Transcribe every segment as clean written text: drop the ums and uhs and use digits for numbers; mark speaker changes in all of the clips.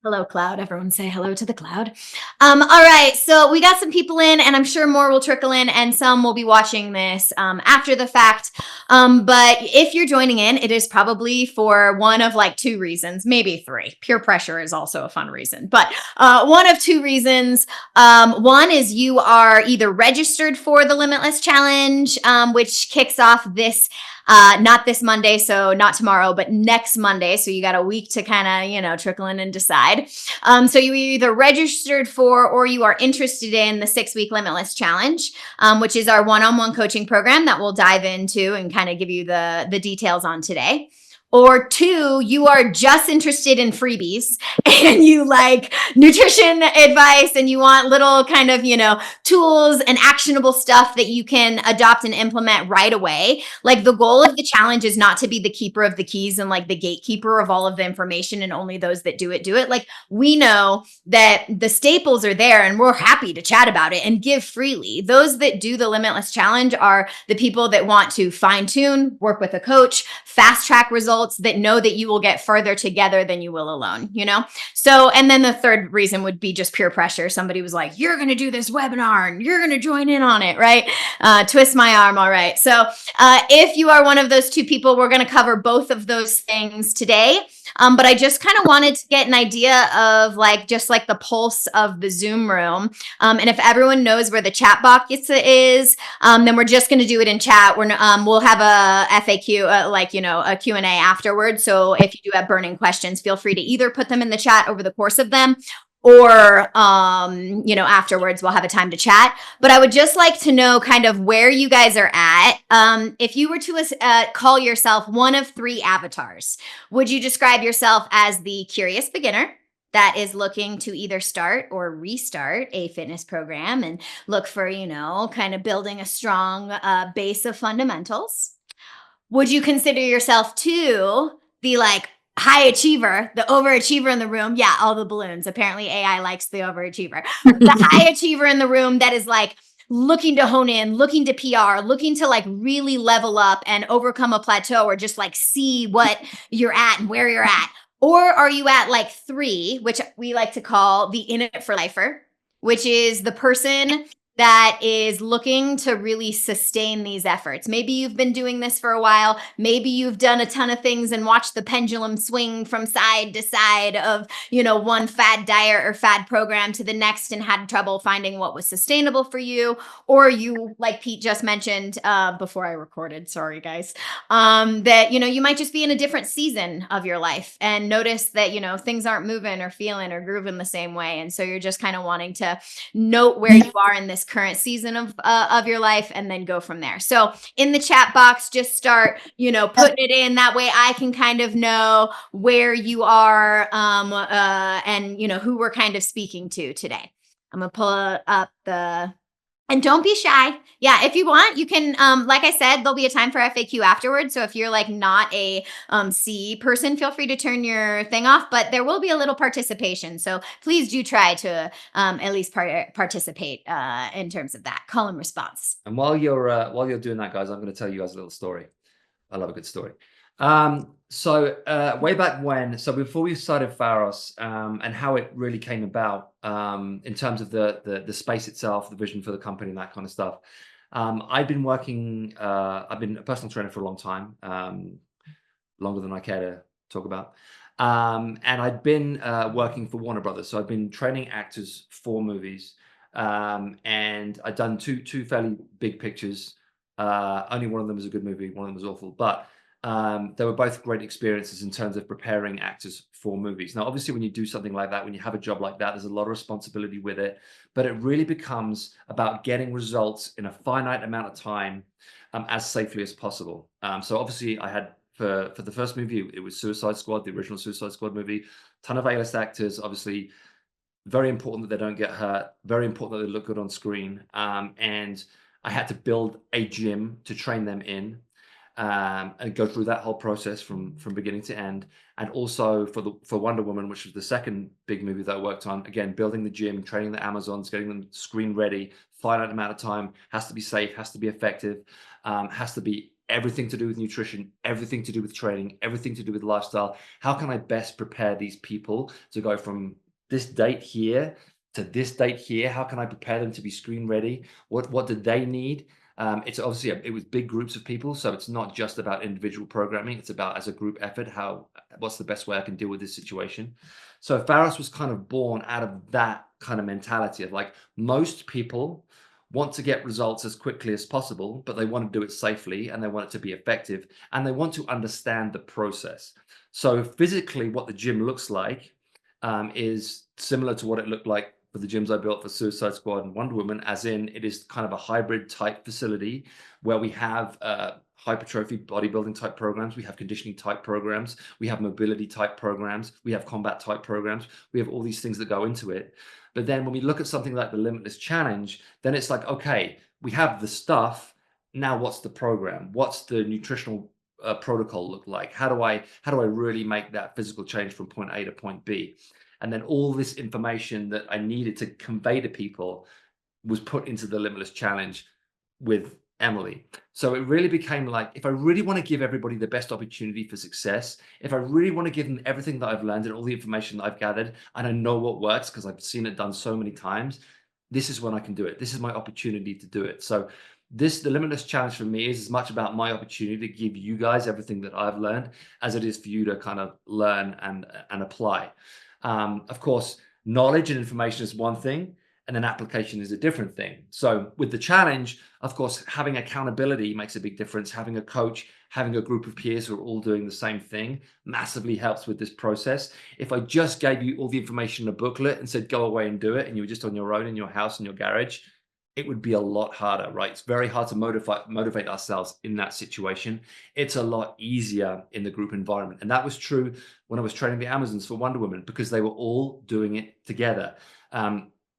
Speaker 1: Hello, cloud. Everyone say hello to the cloud. All right. So we got some people in, and I'm sure more will trickle in, and some will be watching this after the fact. But if you're joining in, it is probably for one of like two reasons, maybe three. Peer pressure is also a fun reason, but one of two reasons. One is you are either registered for the Limitless Challenge, which kicks off this not this Monday, so not tomorrow, but next Monday. So you got a week to kind of, trickle in and decide. So you either registered for or you are interested in the 6-week Limitless Challenge, which is our one-on-one coaching program that we'll dive into and kind of give you the details on today. Or two, you are just interested in freebies and you like nutrition advice and you want little kind of, tools and actionable stuff that you can adopt and implement right away. Like the goal of the challenge is not to be the keeper of the keys and like the gatekeeper of all of the information and only those that do it. Like we know that the staples are there and we're happy to chat about it and give freely. Those that do the Limitless Challenge are the people that want to fine tune, work with a coach, fast track results, that know that you will get further together than you will alone, So, and then the third reason would be just peer pressure. Somebody was like, you're going to do this webinar and you're going to join in on it, right? Twist my arm. All right. So if you are one of those two people, we're going to cover both of those things today. But I just kind of wanted to get an idea of just the pulse of the Zoom room. And if everyone knows where the chat box is, then we're just going to do it in chat. We'll have a FAQ, a Q&A afterwards. So if you do have burning questions, feel free to either put them in the chat over the course of them, or afterwards we'll have a time to chat. But I would just like to know kind of where you guys are at. If you were to call yourself one of three avatars, would you describe yourself as the curious beginner that is looking to either start or restart a fitness program and look for, kind of building a strong base of fundamentals? Would you consider yourself to the high achiever, the overachiever in the room? Yeah, all the balloons. Apparently AI likes the overachiever. The high achiever in the room that is looking to hone in, looking to PR, looking to really level up and overcome a plateau, or just see what you're at and where you're at. Or are you at three, which we like to call the in it for lifer, which is the person that is looking to really sustain these efforts. Maybe you've been doing this for a while. Maybe you've done a ton of things and watched the pendulum swing from side to side of, one fad diet or fad program to the next and had trouble finding what was sustainable for you. Or you, like Pete just mentioned before I recorded, sorry guys, that, you might just be in a different season of your life and notice that, things aren't moving or feeling or grooving the same way. And so you're just kind of wanting to note where you are in this current season of your life and then go from there. So in the chat box, just start, putting it in. That way I can kind of know where you are and, who we're kind of speaking to today. I'm going to pull up and don't be shy. Yeah, if you want, you can, like I said, there'll be a time for FAQ afterwards. So if you're not a C person, feel free to turn your thing off, but there will be a little participation. So please do try to at least participate in terms of that call and response.
Speaker 2: And while you're doing that, guys, I'm going to tell you guys a little story. I love a good story. So way back when, so before we started Pharos, and how it really came about, in terms of the space itself, the vision for the company, and that kind of stuff. I've been a personal trainer for a long time, longer than I care to talk about. And I'd been working for Warner Brothers, so I've been training actors for movies, and I'd done two fairly big pictures. Only one of them was a good movie, one of them was awful, but they were both great experiences in terms of preparing actors for movies. Now, obviously, when you do something like that, when you have a job like that, there's a lot of responsibility with it, but it really becomes about getting results in a finite amount of time, as safely as possible. So obviously, I had for the first movie, it was Suicide Squad, the original Suicide Squad movie, ton of A-list actors, obviously. Very important that they don't get hurt. Very important that they look good on screen. And I had to build a gym to train them in, and go through that whole process from beginning to end. And also for Wonder Woman, which was the second big movie that I worked on, again, building the gym, training the Amazons, getting them screen ready, finite amount of time, has to be safe, has to be effective, has to be everything to do with nutrition, everything to do with training, everything to do with lifestyle. How can I best prepare these people to go from this date here to this date here? How can I prepare them to be screen ready? What do they need? It's obviously it was big groups of people, so it's not just about individual programming. It's about as a group effort, what's the best way I can deal with this situation. So Faros was kind of born out of that kind of mentality of like most people want to get results as quickly as possible, but they want to do it safely and they want it to be effective and they want to understand the process. So physically, what the gym looks like is similar to what it looked like for the gyms I built for Suicide Squad and Wonder Woman, as in it is kind of a hybrid type facility where we have hypertrophy bodybuilding type programs, we have conditioning type programs, we have mobility type programs, we have combat type programs, we have all these things that go into it. But then when we look at something like the Limitless Challenge, then it's like, okay, we have the stuff. Now, what's the program? What's the nutritional protocol look like? How do I really make that physical change from point A to point B? And then all this information that I needed to convey to people was put into the Limitless Challenge with Emylee. So it really became like, if I really want to give everybody the best opportunity for success, if I really want to give them everything that I've learned and all the information that I've gathered, and I know what works because I've seen it done so many times, this is when I can do it. This is my opportunity to do it. So the Limitless Challenge for me is as much about my opportunity to give you guys everything that I've learned as it is for you to kind of learn and apply. Of course, knowledge and information is one thing, and then application is a different thing. So with the challenge, of course, having accountability makes a big difference. Having a coach, having a group of peers who are all doing the same thing massively helps with this process. If I just gave you all the information in a booklet and said, go away and do it, and you were just on your own in your house, in your garage, it would be a lot harder, right? It's very hard to motivate ourselves in that situation. It's a lot easier in the group environment. And that was true when I was training the Amazons for Wonder Woman, because they were all doing it together.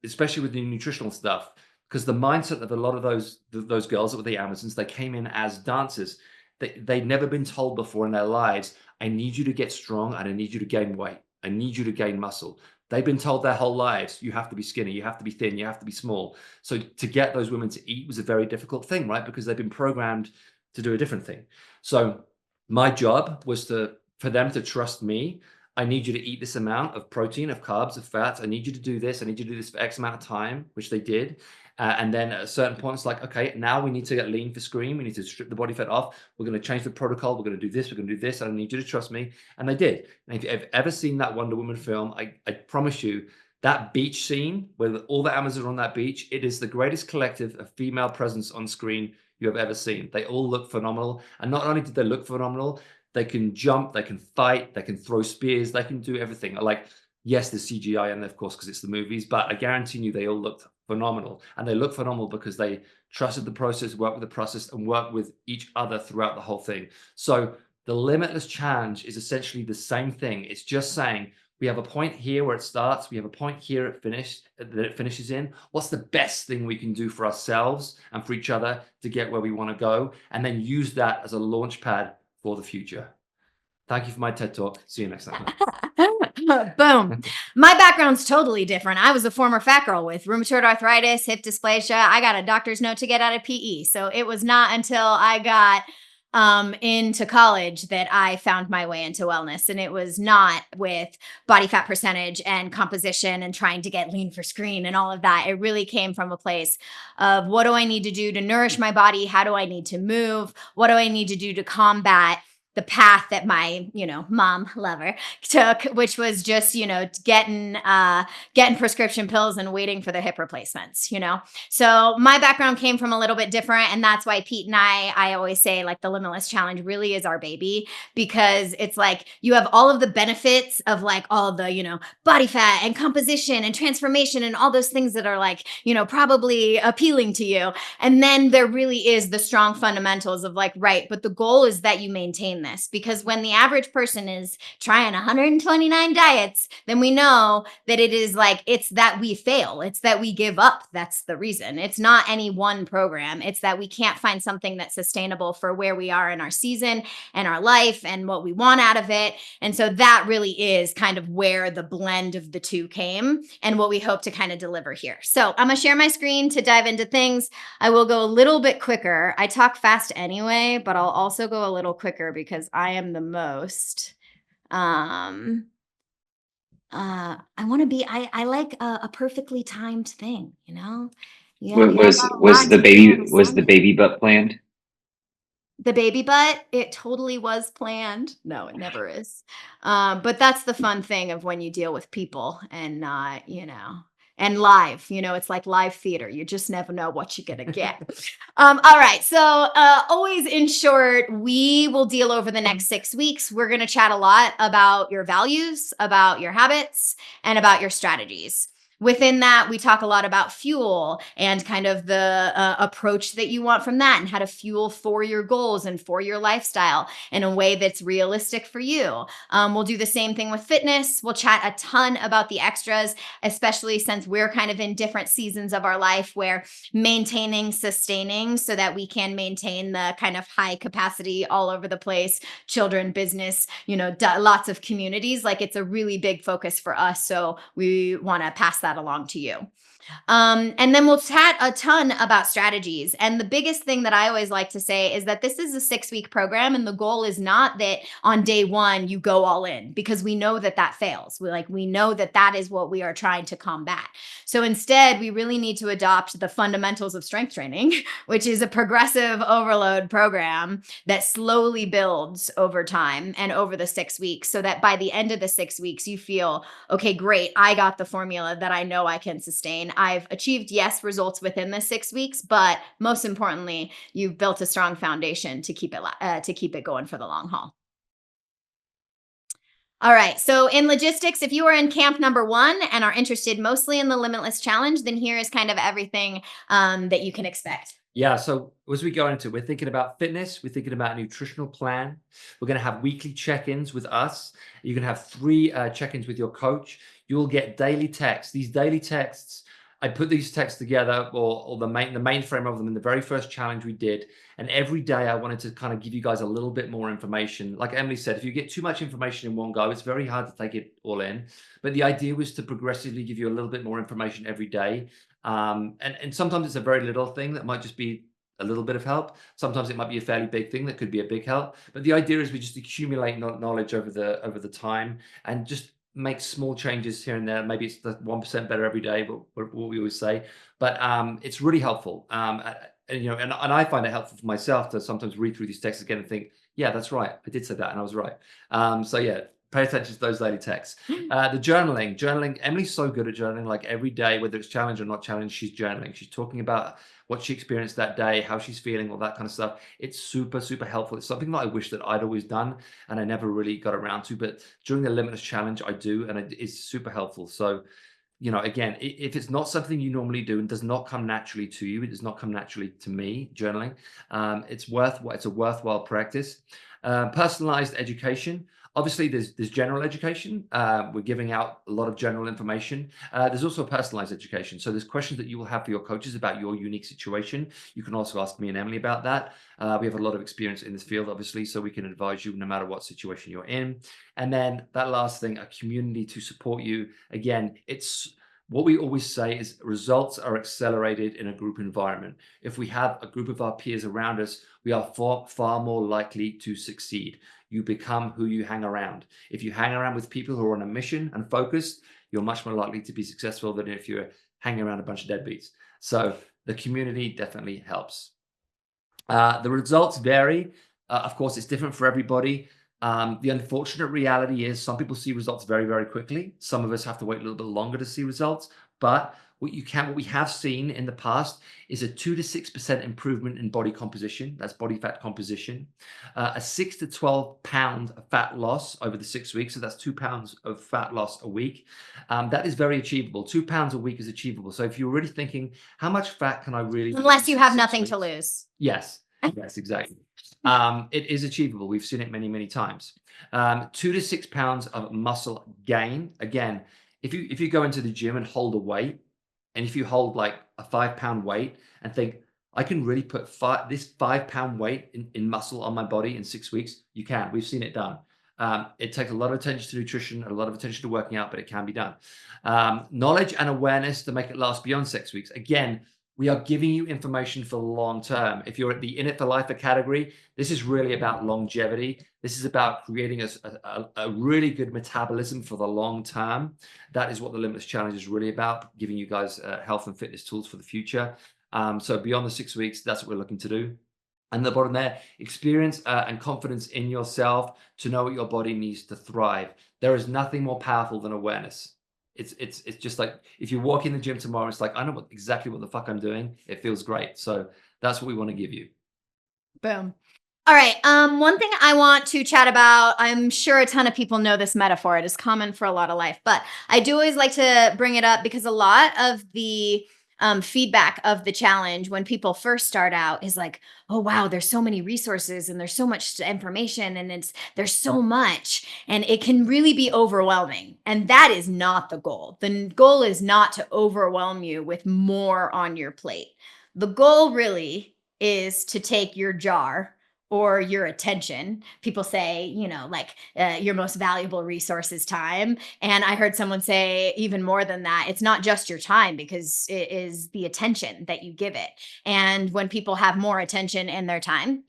Speaker 2: Especially with the nutritional stuff, because the mindset of a lot of those girls that were the Amazons, they came in as dancers. They'd never been told before in their lives, I need you to get strong and I need you to gain weight. I need you to gain muscle. They've been told their whole lives, you have to be skinny, you have to be thin, you have to be small. So to get those women to eat was a very difficult thing, right? Because they've been programmed to do a different thing. So my job was for them to trust me. I need you to eat this amount of protein, of carbs, of fats. I need you to do this. I need you to do this for X amount of time, which they did. And then at a certain point, it's like, okay, now we need to get lean for screen. We need to strip the body fat off. We're going to change the protocol. We're going to do this. We're going to do this. I need you to trust me. And they did. And if you've ever seen that Wonder Woman film, I promise you, that beach scene where all the Amazons are on that beach, it is the greatest collective of female presence on screen you have ever seen. They all look phenomenal. And not only did they look phenomenal, they can jump, they can fight, they can throw spears, they can do everything. Like, yes, there's CGI in there, of course, because it's the movies, but I guarantee you they all looked phenomenal. And they look phenomenal because they trusted the process, worked with the process, and worked with each other throughout the whole thing. So the Limitless Challenge is essentially the same thing. It's just saying, we have a point here where it starts, we have a point here that it finishes in. What's the best thing we can do for ourselves and for each other to get where we want to go? And then use that as a launch pad for the future. Thank you for my TED Talk. See you next time.
Speaker 1: Boom. My background's totally different. I was a former fat girl with rheumatoid arthritis, hip dysplasia. I got a doctor's note to get out of PE. So it was not until I got into college that I found my way into wellness. And it was not with body fat percentage and composition and trying to get lean for screen and all of that. It really came from a place of, what do I need to do to nourish my body? How do I need to move? What do I need to do to combat the path that my, mom lover took, which was just, getting prescription pills and waiting for the hip replacements, So my background came from a little bit different. And that's why Pete and I always say, like, the Limitless Challenge really is our baby, because it's like, you have all of the benefits of like all the, body fat and composition and transformation and all those things that are like, probably appealing to you. And then there really is the strong fundamentals of like, right, but the goal is that you maintain this, because when the average person is trying 129 diets, then we know that it is like, it's that we fail. It's that we give up. That's the reason. It's not any one program. It's that we can't find something that's sustainable for where we are in our season and our life and what we want out of it. And so that really is kind of where the blend of the two came and what we hope to kind of deliver here. So I'm going to share my screen to dive into things. I will go a little bit quicker. I talk fast anyway, but I'll also go a little quicker because I am the most. I want to be. I like a perfectly timed thing. You know, you have a lot to do on a
Speaker 3: Was the
Speaker 1: Sunday.
Speaker 3: baby butt planned?
Speaker 1: The baby butt, it totally was planned. No, it never is. But that's the fun thing of when you deal with people and not, and live, it's like live theater. You just never know what you're gonna get. All right. So always in short, we will deal over the next 6 weeks. We're gonna chat a lot about your values, about your habits, and about your strategies. Within that, we talk a lot about fuel and kind of the approach that you want from that and how to fuel for your goals and for your lifestyle in a way that's realistic for you. We'll do the same thing with fitness. We'll chat a ton about the extras, especially since we're kind of in different seasons of our life where maintaining, sustaining so that we can maintain the kind of high capacity all over the place, children, business, lots of communities. Like it's a really big focus for us. So we want to pass that along to you. And then we'll chat a ton about strategies. And the biggest thing that I always like to say is that this is a 6-week program. And the goal is not that on day one, you go all in, because we know that that fails. We know that that is what we are trying to combat. So instead, we really need to adopt the fundamentals of strength training, which is a progressive overload program that slowly builds over time and over the 6 weeks, so that by the end of the 6 weeks, you feel, okay, great, I got the formula that I know I can sustain. I've achieved, yes, results within the 6 weeks, but most importantly, you've built a strong foundation to keep it going for the long haul. All right. So in logistics, if you are in camp number 1 and are interested mostly in the Limitless Challenge, then here is kind of everything that you can expect.
Speaker 2: Yeah, so as we go into it, we're thinking about fitness, we're thinking about a nutritional plan. We're going to have weekly check-ins with us. You're going to have 3 check-ins with your coach. You'll get daily texts. These daily texts, I put these texts together, or the main frame of them in the very first challenge we did. And every day I wanted to kind of give you guys a little bit more information. Like Emylee said, if you get too much information in one go, it's very hard to take it all in. But the idea was to progressively give you a little bit more information every day. And sometimes it's a very little thing that might just be a little bit of help. Sometimes it might be a fairly big thing that could be a big help. But the idea is we just accumulate knowledge over the time and just make small changes here and there. Maybe it's the 1% better every day, but what we always say. But it's really helpful. And I find it helpful for myself to sometimes read through these texts again and think, yeah, that's right, I did say that and I was right. So yeah, pay attention to those daily texts. The journaling, Emylee's so good at journaling. Like every day, whether it's challenge or not challenge, she's journaling. She's talking about what she experienced that day, how she's feeling, all that kind of stuff. It's super, super helpful. It's something that I wish that I'd always done and I never really got around to. But during the Limitless Challenge, I do, and it's super helpful. So, again, if it's not something you normally do and does not come naturally to you, it does not come naturally to me, journaling, it's a worthwhile practice. Personalized education. Obviously, there's general education. We're giving out a lot of general information. There's also personalized education. So there's questions that you will have for your coaches about your unique situation. You can also ask me and Emylee about that. We have a lot of experience in this field, obviously, so we can advise you no matter what situation you're in. And then that last thing, a community to support you. Again, it's what we always say is results are accelerated in a group environment. If we have a group of our peers around us, we are far more likely to succeed. You become who you hang around. If you hang around with people who are on a mission and focused, you're much more likely to be successful than if you're hanging around a bunch of deadbeats. So the community definitely helps. The results vary. Of course, it's different for everybody. The unfortunate reality is some people see results very, very quickly. Some of us have to wait a little bit longer to see results. But what we have seen in the past is a 2 to 6% improvement in body composition. That's body fat composition. A 6 to 12 pound fat loss over the 6 weeks. So that's 2 pounds of fat loss a week. That is very achievable. 2 pounds a week is achievable. So if you're really thinking, how much fat can I really lose
Speaker 1: Unless you
Speaker 2: in
Speaker 1: have
Speaker 2: 6
Speaker 1: nothing to
Speaker 2: weeks?
Speaker 1: lose.
Speaker 2: Yes. Yes, exactly. It is achievable. We've seen it many, many times. 2 to 6 pounds of muscle gain. Again, if you go into the gym and hold a weight, and if you hold like a 5 pound weight and think, I can really put this 5 pound weight in muscle on my body in 6 weeks, you can. We've seen it done. It takes a lot of attention to nutrition, a lot of attention to working out, but it can be done. Knowledge and awareness to make it last beyond 6 weeks. Again, we are giving you information for the long term. If you're at the in it for lifer category, this is really about longevity. This is about creating a really good metabolism for the long term. That is what the Limitless Challenge is really about, giving you guys health and fitness tools for the future. So beyond the 6 weeks, that's what we're looking to do. And the bottom there, experience and confidence in yourself to know what your body needs to thrive. There is nothing more powerful than awareness. It's just like if you walk in the gym tomorrow, it's like I know exactly what the fuck I'm doing. It feels great. So that's what we want to give you.
Speaker 1: Boom. All right. One thing I want to chat about, I'm sure a ton of people know this metaphor. It is common for a lot of life, but I do always like to bring it up because a lot of the feedback of the challenge when people first start out is like, oh wow, there's so many resources and there's so much information and there's so much and it can really be overwhelming. And that is not the goal. The goal is not to overwhelm you with more on your plate. The goal really is to take your jar or your attention. People say, like your most valuable resource is time. And I heard someone say even more than that, it's not just your time because it is the attention that you give it. And when people have more attention in their time,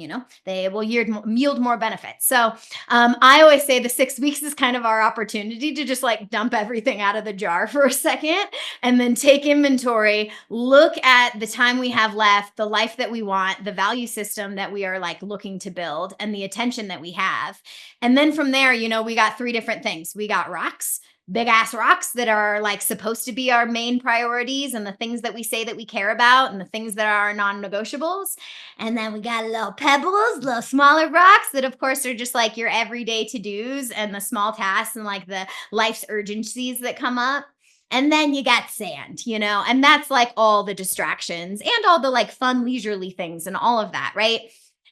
Speaker 1: they will yield more benefits. So I always say the 6 weeks is kind of our opportunity to just like dump everything out of the jar for a second and then take inventory, look at the time we have left, the life that we want, the value system that we are like looking to build, and the attention that we have. And then from there, we got 3 different things. We got rocks, big ass rocks that are like supposed to be our main priorities and the things that we say that we care about and the things that are non-negotiables. And then we got little pebbles, little smaller rocks that of course are just like your everyday to-dos and the small tasks and like the life's urgencies that come up. And then you got sand, and that's like all the distractions and all the like fun leisurely things and all of that, right?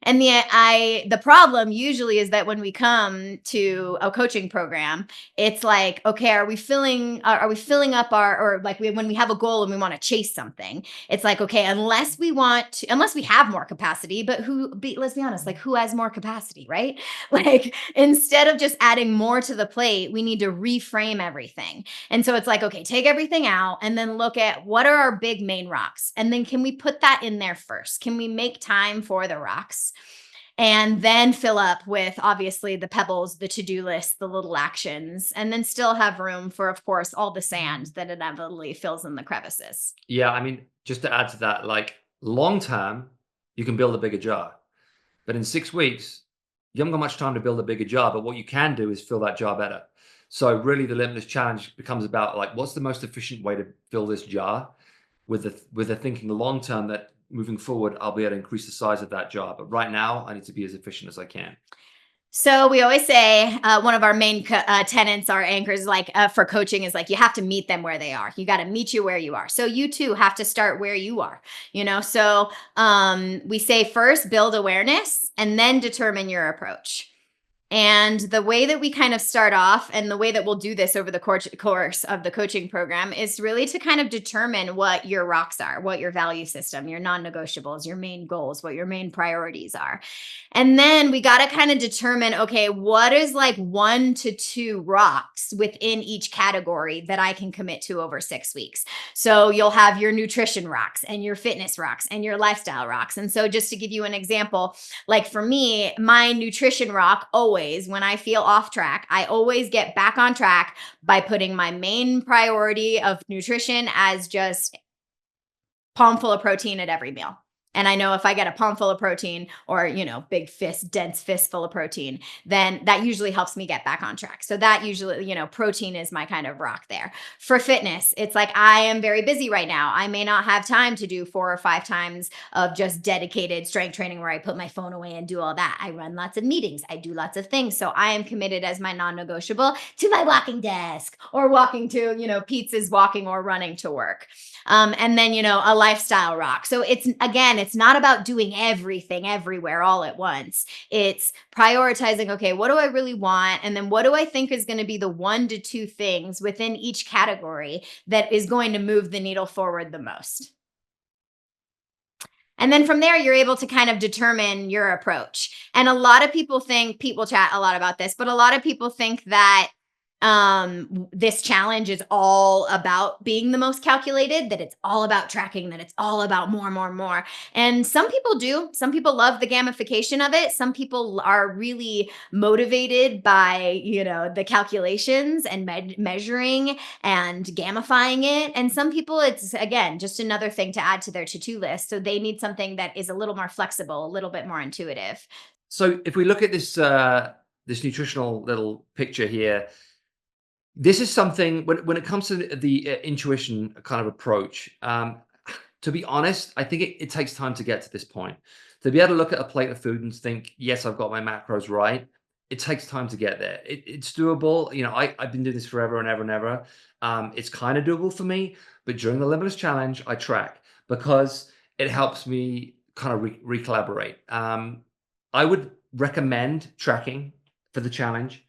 Speaker 1: And the problem usually is that when we come to a coaching program, it's like, okay, are we filling up when we have a goal and we want to chase something, it's like, okay, unless we have more capacity, but let's be honest, like who has more capacity, right? Like instead of just adding more to the plate, we need to reframe everything. And so it's like, okay, take everything out and then look at what are our big main rocks. And then can we put that in there first? Can we make time for the rocks? And then fill up with obviously the pebbles, the to-do list, the little actions, and then still have room for, of course, all the sand that inevitably fills in the crevices.
Speaker 2: Yeah, I mean, just to add to that, like long term, you can build a bigger jar. But in 6 weeks, you haven't got much time to build a bigger jar. But what you can do is fill that jar better. So really the Limitless Challenge becomes about like, what's the most efficient way to fill this jar with the thinking long term that moving forward, I'll be able to increase the size of that jar. But right now I need to be as efficient as I can.
Speaker 1: So we always say one of our main tenets, our anchors, like for coaching, is like you have to meet them where they are. You got to meet you where you are. So you too have to start where you are. So we say first build awareness and then determine your approach. And the way that we kind of start off and the way that we'll do this over the course of the coaching program is really to kind of determine what your rocks are, what your value system, your non-negotiables, your main goals, what your main priorities are. And then we got to kind of determine, okay, what is like 1 to 2 rocks within each category that I can commit to over 6 weeks. So you'll have your nutrition rocks and your fitness rocks and your lifestyle rocks. And so just to give you an example, like for me, my nutrition rock always, when I feel off track, I always get back on track by putting my main priority of nutrition as just palm full of protein at every meal. And I know if I get a palm full of protein or, big fist, dense fist full of protein, then that usually helps me get back on track. So that usually, protein is my kind of rock there. For fitness, it's like I am very busy right now. I may not have time to do 4 or 5 times of just dedicated strength training where I put my phone away and do all that. I run lots of meetings. I do lots of things. So I am committed as my non-negotiable to my walking desk or walking to, Pete's is walking or running to work. And then, a lifestyle rock. So it's It's not about doing everything everywhere all at once. It's prioritizing, okay, what do I really want? And then what do I think is going to be the 1 to 2 things within each category that is going to move the needle forward the most? And then from there, you're able to kind of determine your approach. And a lot of people think, people chat a lot about this, but a lot of people think that this challenge is all about being the most calculated, that it's all about tracking, that it's all about more, more, more. And some people do. Some people love the gamification of it. Some people are really motivated by, the calculations and measuring and gamifying it. And some people, it's again just another thing to add to their to-do list. So they need something that is a little more flexible, a little bit more intuitive.
Speaker 2: So if we look at this nutritional little picture here, this is something when it comes to the intuition kind of approach. To be honest, I think it takes time to get to this point. To be able to look at a plate of food and think, yes, I've got my macros right. It takes time to get there. It's doable. I've been doing this forever and ever and ever. It's kind of doable for me, but during the Limitless challenge, I track because it helps me kind of recollaborate. I would recommend tracking for the challenge.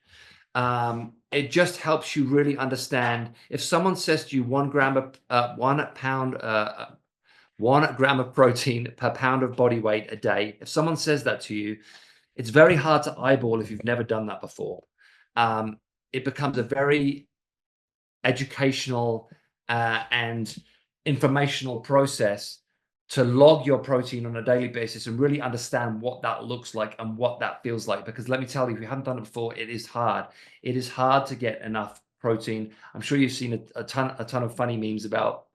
Speaker 2: It just helps you really understand. If someone says to you 1 gram of 1 pound, 1 gram of protein per pound of body weight a day, if someone says that to you, it's very hard to eyeball if you've never done that before. It becomes a very educational and informational process to log your protein on a daily basis and really understand what that looks like and what that feels like. Because let me tell you, if you haven't done it before, it is hard. It is hard to get enough protein. I'm sure you've seen a ton of funny memes about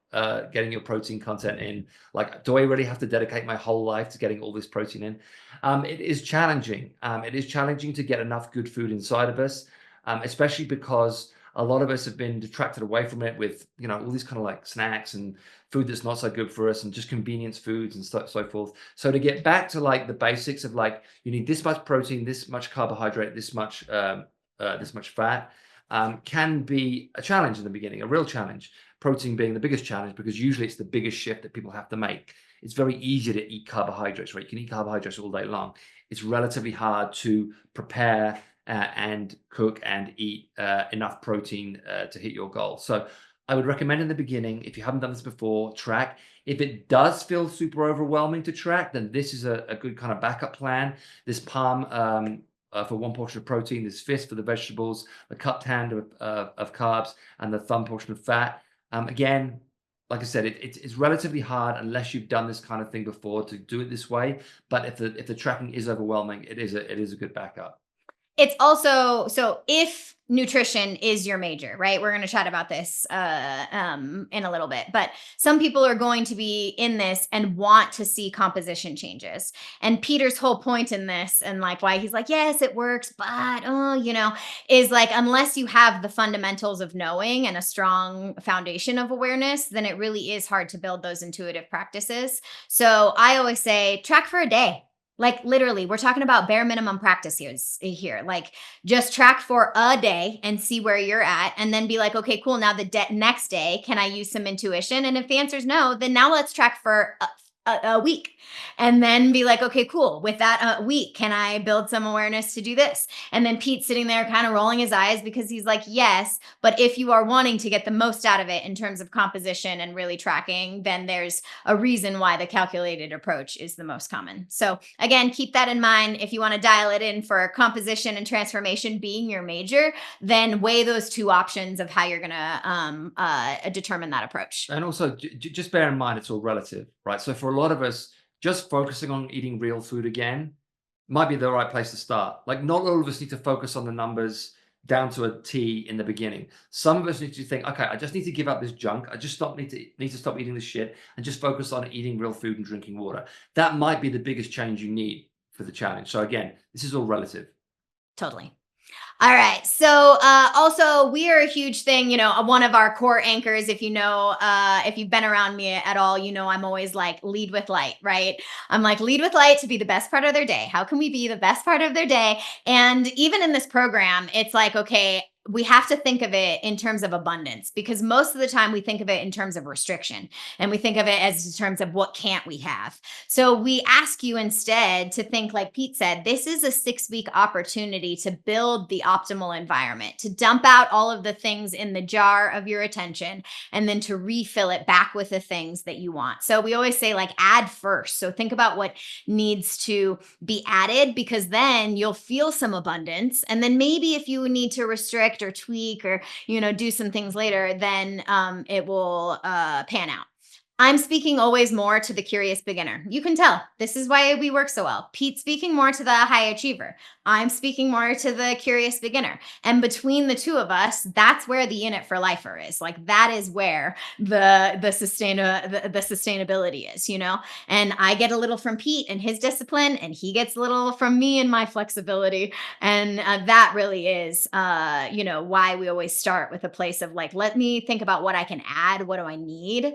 Speaker 2: getting your protein content in. Like, do I really have to dedicate my whole life to getting all this protein in? It is challenging. It is challenging to get enough good food inside of us, especially because a lot of us have been detracted away from it with, all these kind of like snacks and food that's not so good for us and just convenience foods and so forth. So to get back to like the basics of like, you need this much protein, this much carbohydrate, this much fat, can be a challenge in the beginning, a real challenge. Protein being the biggest challenge because usually it's the biggest shift that people have to make. It's very easy to eat carbohydrates, right? You can eat carbohydrates all day long. It's relatively hard to prepare and cook and eat enough protein to hit your goal. So I would recommend in the beginning, if you haven't done this before, track. If it does feel super overwhelming to track, then this is a good kind of backup plan. This palm for 1 portion of protein, this fist for the vegetables, the cupped hand of carbs, and the thumb portion of fat. Again, like I said, it's relatively hard unless you've done this kind of thing before to do it this way. But if the tracking is overwhelming, it is a good backup.
Speaker 1: It's also, so if nutrition is your major, right? We're going to chat about this in a little bit, but some people are going to be in this and want to see composition changes. And Peter's whole point in this, and like why he's like, yes, it works, but is like, unless you have the fundamentals of knowing and a strong foundation of awareness, then it really is hard to build those intuitive practices. So I always say, track for a day. Like literally, we're talking about bare minimum practice here. Like just track for a day and see where you're at, and then be like, okay, cool. Now the next day, can I use some intuition? And if the answer is no, then now let's track for a week, and then be like, okay, cool. With that week, can I build some awareness to do this? And then Pete's sitting there kind of rolling his eyes because he's like, yes, but if you are wanting to get the most out of it in terms of composition and really tracking, then there's a reason why the calculated approach is the most common. So again, keep that in mind. If you want to dial it in for composition and transformation being your major, then weigh those two options of how you're going to determine that approach.
Speaker 2: And also, just bear in mind, it's all relative, right? So for a lot of us, just focusing on eating real food again might be the right place to start. Like, not all of us need to focus on the numbers down to a T in the beginning. Some of us need to think, okay, I just need to give up this junk. I just need to stop eating this shit and just focus on eating real food and drinking water. That might be the biggest change you need for the challenge. So again, this is all relative.
Speaker 1: Totally. All right. So also we are a huge thing, one of our core anchors, if if you've been around me at all, I'm always like lead with light, right? I'm like lead with light to be the best part of their day. How can we be the best part of their day? And even in this program, it's like, okay, we have to think of it in terms of abundance, because most of the time we think of it in terms of restriction, and we think of it as in terms of what can't we have. So we ask you instead to think, like Pete said, this is a 6-week opportunity to build the optimal environment, to dump out all of the things in the jar of your attention, and then to refill it back with the things that you want. So we always say, like, add first. So think about what needs to be added, because then you'll feel some abundance. And then maybe if you need to restrict or tweak or, do some things later, then it will pan out. I'm speaking always more to the curious beginner. You can tell this is why we work so well. Pete's speaking more to the high achiever. I'm speaking more to the curious beginner. And between the two of us, that's where the in it for lifer is. Like, that is where the sustainability is, And I get a little from Pete and his discipline, and he gets a little from me and my flexibility. And that really is, why we always start with a place of, like, let me think about what I can add. What do I need?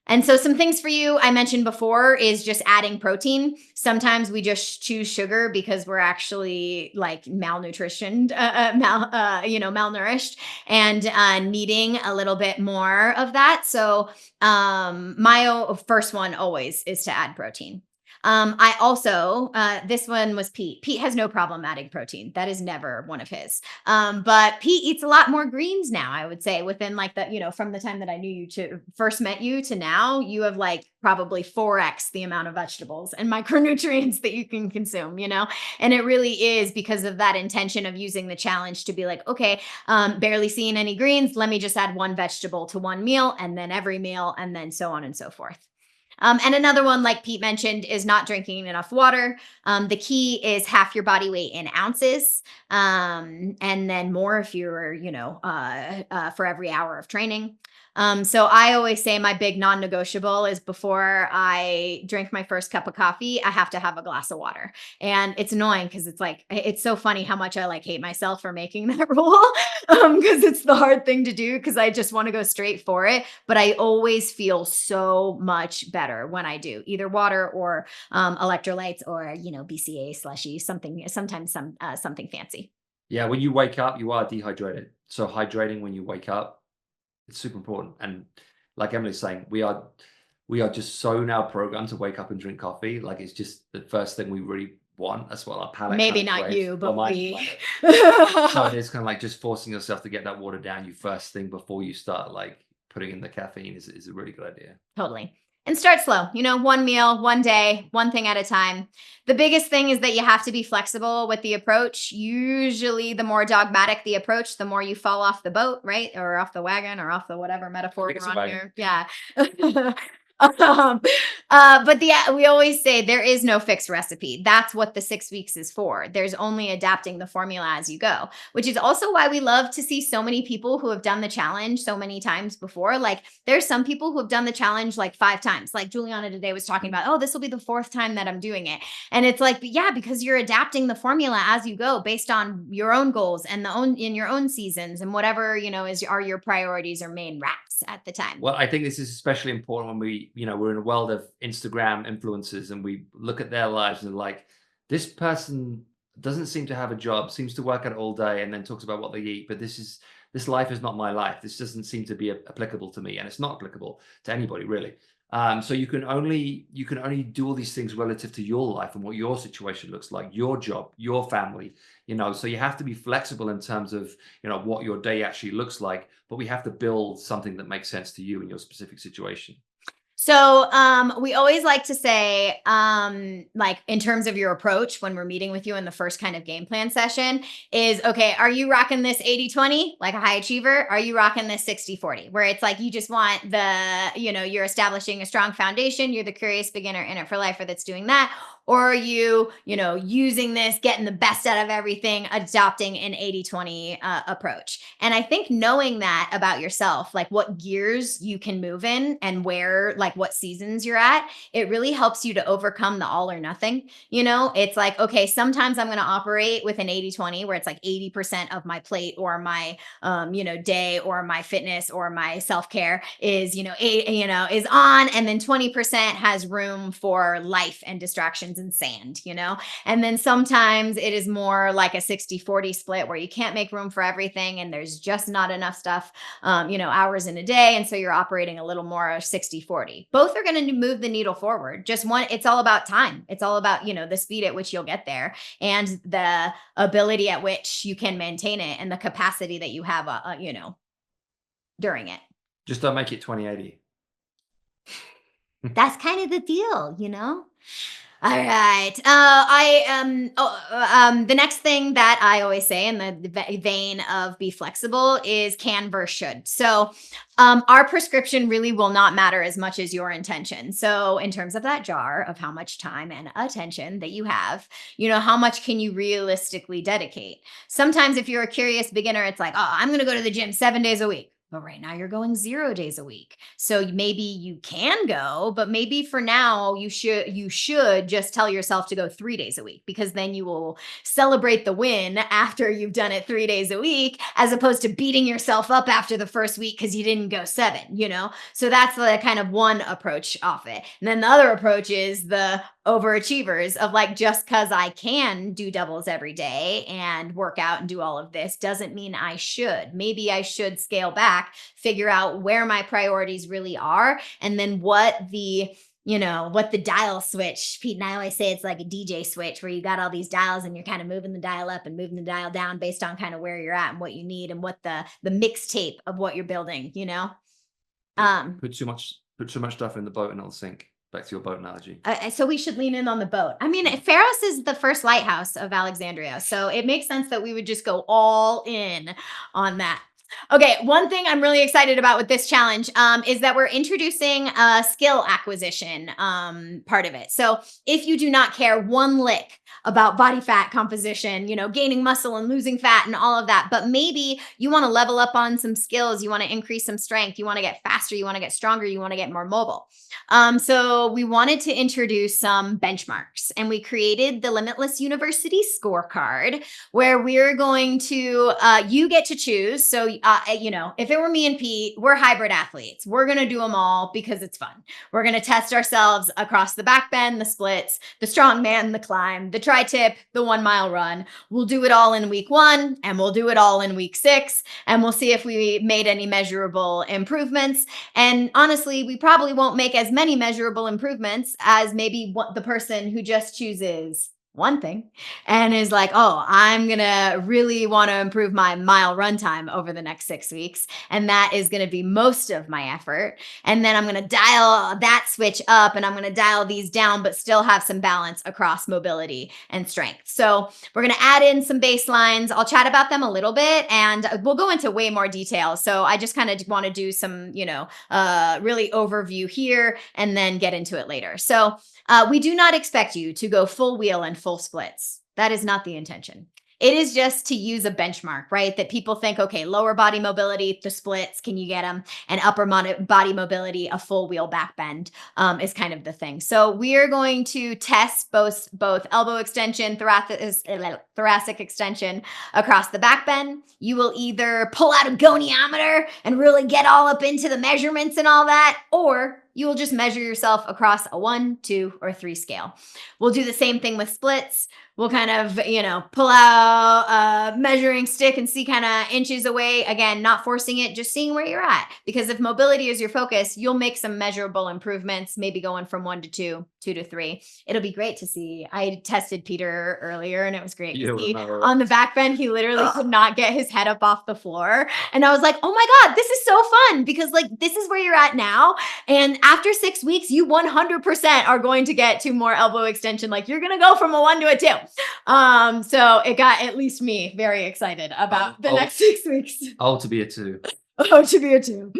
Speaker 1: And so some things for you I mentioned before is just adding protein. Sometimes we just choose sugar because we're actually, like, malnutritioned, malnourished, and needing a little bit more of that. So my first one always is to add protein. I also, this one was Pete. Pete has no problem adding protein. That is never one of his. But Pete eats a lot more greens now, I would say, within, like, from the time that I knew you to first met you to now, you have, like, probably 4x the amount of vegetables and micronutrients that you can consume, And it really is because of that intention of using the challenge to be like, okay, barely seeing any greens. Let me just add one vegetable to one meal, and then every meal, and then so on and so forth. And another one, like Pete mentioned, is not drinking enough water. The key is half your body weight in ounces, and then more if you're, for every hour of training. So I always say my big non-negotiable is, before I drink my first cup of coffee, I have to have a glass of water. And it's annoying because it's like, it's so funny how much I, like, hate myself for making that rule, because it's the hard thing to do, because I just want to go straight for it. But I always feel so much better when I do either water or electrolytes, or, BCA slushy, sometimes something fancy.
Speaker 2: Yeah, when you wake up, you are dehydrated. So hydrating when you wake up, it's super important. And like Emily's saying, we are just so now programmed to wake up and drink coffee. Like, it's just the first thing we really want. That's what our palate kind
Speaker 1: Maybe
Speaker 2: of
Speaker 1: not
Speaker 2: craves.
Speaker 1: you, but
Speaker 2: Well,
Speaker 1: we.
Speaker 2: so it is kind of like just forcing yourself to get that water down you first thing before you start, like, putting in the caffeine is a really good idea.
Speaker 1: Totally. And start slow, one meal, one day, one thing at a time. The biggest thing is that you have to be flexible with the approach. Usually, the more dogmatic the approach, the more you fall off the boat, right? Or off the wagon, or off the whatever metaphor
Speaker 2: It's
Speaker 1: we're
Speaker 2: a
Speaker 1: on
Speaker 2: wagon.
Speaker 1: here. Yeah. But we always say there is no fixed recipe. That's what the 6 weeks is for. There's only adapting the formula as you go, which is also why we love to see so many people who have done the challenge so many times before. Like, there's some people who have done the challenge like 5 times. Like Juliana today was talking about, oh, this will be the 4th time that I'm doing it. And it's like, yeah, because you're adapting the formula as you go based on your own goals and in your own seasons, and whatever, are your priorities or main wraps at the time.
Speaker 2: Well, I think this is especially important when we're in a world of Instagram influencers, and we look at their lives and, like, this person doesn't seem to have a job, seems to work out all day, and then talks about what they eat. But this life is not my life. This doesn't seem to be applicable to me, and it's not applicable to anybody, really. So you can only do all these things relative to your life and what your situation looks like, your job, your family. So you have to be flexible in terms of what your day actually looks like, but we have to build something that makes sense to you in your specific situation.
Speaker 1: So we always like to say, like, in terms of your approach when we're meeting with you in the first kind of game plan session is, okay, are you rocking this 80-20, like a high achiever? Are you rocking this 60-40, where it's like, you just want you're establishing a strong foundation. You're the curious beginner in it for lifer that's doing that. Or are you, using this, getting the best out of everything, adopting an 80-20 approach? And I think knowing that about yourself, like what gears you can move in and where, like what seasons you're at, it really helps you to overcome the all or nothing. It's like, okay, sometimes I'm going to operate with an 80-20, where it's like 80% of my plate or my, day or my fitness or my self-care is, is on. And then 20% has room for life and distractions cushions and sand, And then sometimes it is more like a 60-40 split where you can't make room for everything and there's just not enough stuff, hours in a day. And so you're operating a little more 60-40. Both are going to move the needle forward. Just one, it's all about time. It's all about, the speed at which you'll get there and the ability at which you can maintain it and the capacity that you have, during it.
Speaker 2: Just don't make it 2080.
Speaker 1: That's kind of the deal. All right. The next thing that I always say in the vein of be flexible is can versus should. So, our prescription really will not matter as much as your intention. So, in terms of that jar of how much time and attention that you have, how much can you realistically dedicate? Sometimes, if you're a curious beginner, it's like, oh, I'm going to go to the gym 7 days a week. But right now you're going 0 days a week. So maybe you can go, but maybe for now you should just tell yourself to go 3 days a week, because then you will celebrate the win after you've done it 3 days a week, as opposed to beating yourself up after the first week because you didn't go 7. So that's the kind of one approach off it. And then the other approach is the overachievers of like, just because I can do doubles every day and work out and do all of this doesn't mean I should. Maybe I should scale back, figure out where my priorities really are, and then what the dial switch. Pete and I always say it's like a DJ switch where you got all these dials and you're kind of moving the dial up and moving the dial down based on kind of where you're at and what you need and what the mixtape of what you're building,
Speaker 2: Put too much stuff in the boat and it'll sink. Back to your boat analogy.
Speaker 1: So we should lean in on the boat. I mean, Pharos is the first lighthouse of Alexandria, so it makes sense that we would just go all in on that. Okay, one thing I'm really excited about with this challenge is that we're introducing a skill acquisition part of it. So if you do not care one lick about body fat composition, gaining muscle and losing fat and all of that, but maybe you want to level up on some skills, you want to increase some strength, you want to get faster, you want to get stronger, you want to get more mobile. So we wanted to introduce some benchmarks, and we created the Limitless University scorecard where we're going to, you get to choose. So, if it were me and Pete, we're hybrid athletes. We're going to do them all because it's fun. We're going to test ourselves across the back bend, the splits, the strongman, the climb, the tri-tip, the 1 mile run. We'll do it all in week 1 and we'll do it all in week 6. And we'll see if we made any measurable improvements. And honestly, we probably won't make as many measurable improvements as maybe the person who just chooses one thing and is like, oh, I'm going to really want to improve my mile run time over the next 6 weeks. And that is going to be most of my effort. And then I'm going to dial that switch up and I'm going to dial these down, but still have some balance across mobility and strength. So we're going to add in some baselines. I'll chat about them a little bit and we'll go into way more detail. So I just kind of want to do some, really overview here and then get into it later. So we do not expect you to go full wheel and full splits. That is not the intention. It is just to use a benchmark, right? That people think, okay, lower body mobility, the splits, can you get them? And upper body mobility, a full wheel back bend is kind of the thing. So we are going to test both elbow extension, thoracic extension across the back bend. You will either pull out a goniometer and really get all up into the measurements and all that, or you will just measure yourself across a 1, 2, or 3 scale. We'll do the same thing with splits. We'll kind of, pull out a measuring stick and see kind of inches away. Again, not forcing it, just seeing where you're at. Because if mobility is your focus, you'll make some measurable improvements, maybe going from 1 to 2, 2 to 3. It'll be great to see. I tested Pieter earlier and it was great to see. On the back bend, he literally could not get his head up off the floor. And I was like, oh my God, this is so fun because this is where you're at now. And after 6 weeks, you 100% are going to get 2 more elbow extension. You're going to go from a 1 to a 2. So it got at least me very excited about the next 6 weeks.
Speaker 2: Oh, to be a 2.
Speaker 1: Oh, to be a 2.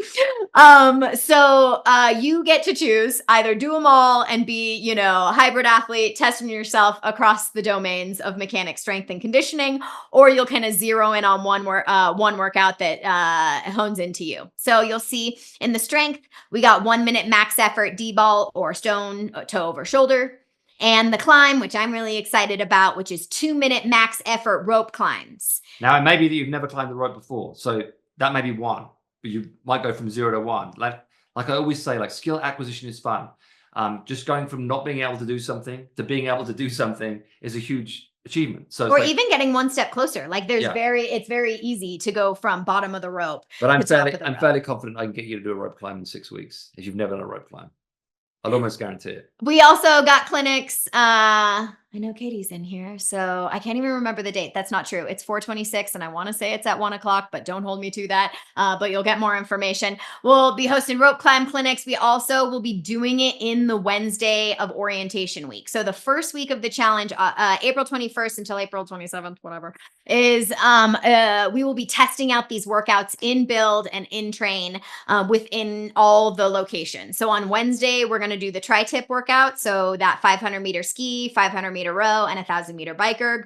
Speaker 1: So you get to choose either do them all and be, hybrid athlete, testing yourself across the domains of mechanics, strength, and conditioning, or you'll kind of zero in on one workout that hones into you. So you'll see in the strength, we got 1 minute max effort, D-ball or stone, toe over shoulder. And the climb, which I'm really excited about, which is 2 minute max effort rope climbs.
Speaker 2: Now, it may be that you've never climbed the rope before. So that may be 1, but you might go from 0 to 1. Like I always say, skill acquisition is fun. Just going from not being able to do something to being able to do something is a huge achievement. So it's
Speaker 1: Or
Speaker 2: like,
Speaker 1: even getting one step closer. Like
Speaker 2: yeah.
Speaker 1: it's very easy to go from bottom of the rope
Speaker 2: But
Speaker 1: to top of the
Speaker 2: I'm
Speaker 1: rope.
Speaker 2: fairly confident I can get you to do a rope climb in 6 weeks if you've never done a rope climb. I'll almost guarantee it.
Speaker 1: We also got clinics. I know Katie's in here, so I can't even remember the date. That's not true. It's 426, and I want to say it's at 1 o'clock, but don't hold me to that. But you'll get more information. We'll be hosting rope climb clinics. We also will be doing it in the Wednesday of orientation week. So the first week of the challenge, April 21st until April 27th, whatever, is we will be testing out these workouts in build and in train within all the locations. So on Wednesday, we're going to do the tri-tip workout. So that 500-meter ski, 500-meter row, and 1,000-meter biker.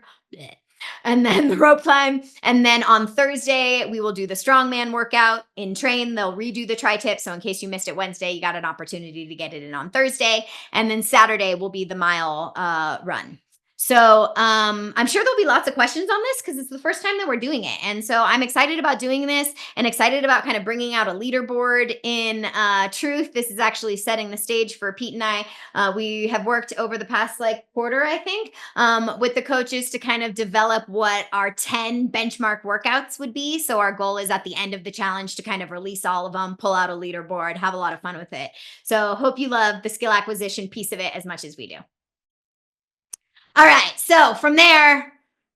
Speaker 1: And then the rope climb. And then on Thursday, we will do the strongman workout in train. They'll redo the tri-tip. So in case you missed it Wednesday, you got an opportunity to get it in on Thursday. And then Saturday will be the mile run. So I'm sure there'll be lots of questions on this because it's the first time that we're doing it. And so I'm excited about doing this and excited about kind of bringing out a leaderboard in truth. This is actually setting the stage for Pete and I. We have worked over the past quarter, I think, with the coaches to kind of develop what our 10 benchmark workouts would be. So our goal is at the end of the challenge to kind of release all of them, pull out a leaderboard, have a lot of fun with it. So hope you love the skill acquisition piece of it as much as we do. All right. So from there,